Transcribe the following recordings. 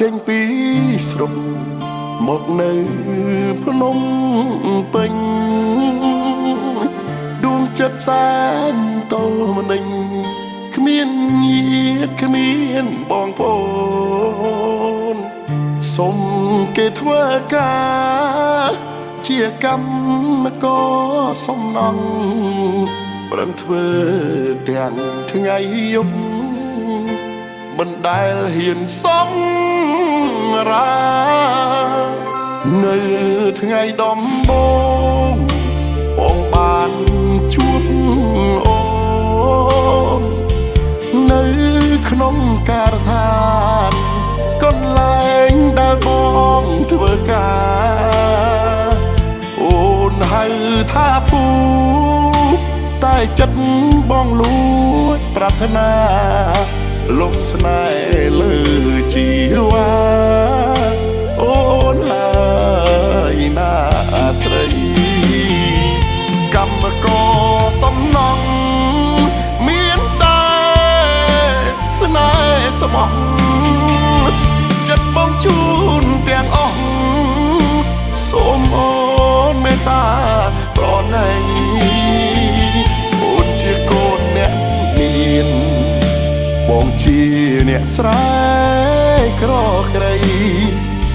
ចេញពីស្រុកមកនៅភ្នំពេញដួងចិត្តសែនតោម្នេញគ្មានញាតិគ្មានបងប្អូនសុំគេធ្វើការជាកម្មករសំណង់ប្រឹងធ្វើទាំងថ្ងៃយប់មិនដែលហ៊ានសំរានៅថ្ងៃដំបូងបងបានជួបអូននៅក្នុងការដ្ឋានកន្លែងដែលបងធ្វើការអូនហៅថាពូតែចិត្តបងលួចប្រាថ្នាលំស្នេហ៍លើជីវ៉ាអូនហើយណាស្រីកម្មករសំណង់មានតែស្នេហ៍ស្មោះចិត្តបងជូនទាំងអស់សូមអូនមេត្តាប្រណីអូនជាកូនអ្នកមានបងជាអ្នកស្រែក្រក្រៃ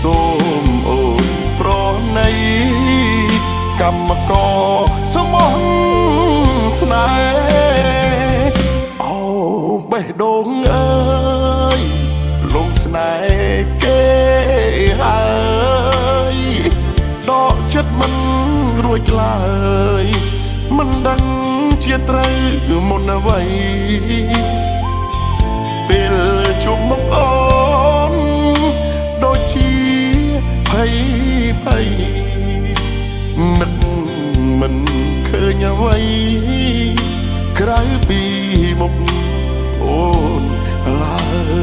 សូមអូនប្រណីកម្មករសមោះស្នេហ៍អូបេះដូងអើយលងស្នេហ៍គេហើយដកចិត្តមិនរួចឡើយមិនដឹងជាត្រូវមុនអ្វីពេលជួបមុខអូនដូចជាភ័យនឹកមិនឃើញអ្វីក្រៅពីមុខអូនឡើយ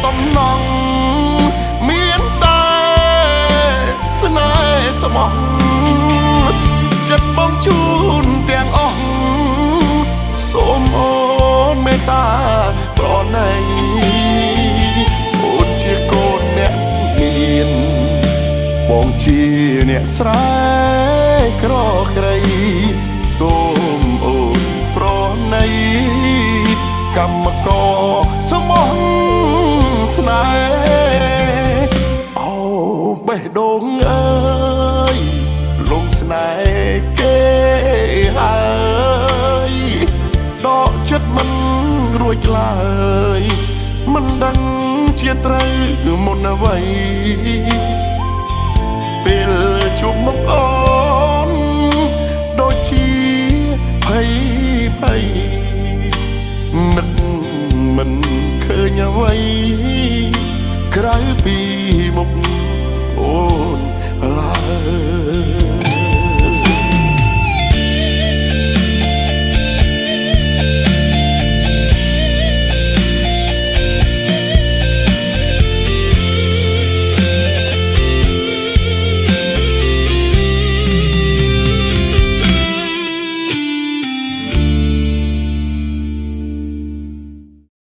សំណង់មានតែស្នេហ៍ស្មោះចិត្តបងជូនទាំងអស់សូមអូនមេត្តាប្រណីអូនជាកូនអ្នកមានបងជាអ្នកស្រែក្រក្រៃសូមអូនប្រណីកម្មករសមោះស្នេហ៍អូបេះដូងអើយលងស្នេហ៍គេហើយដកចិត្តមិនរួចឡើយមិនដឹងជាត្រូវមុនអ្វីពេលជួបមុខអូនដូចជាភ័យនឹកមិនឃើញអ្វីក្រៅពីមុខអូនឡើយ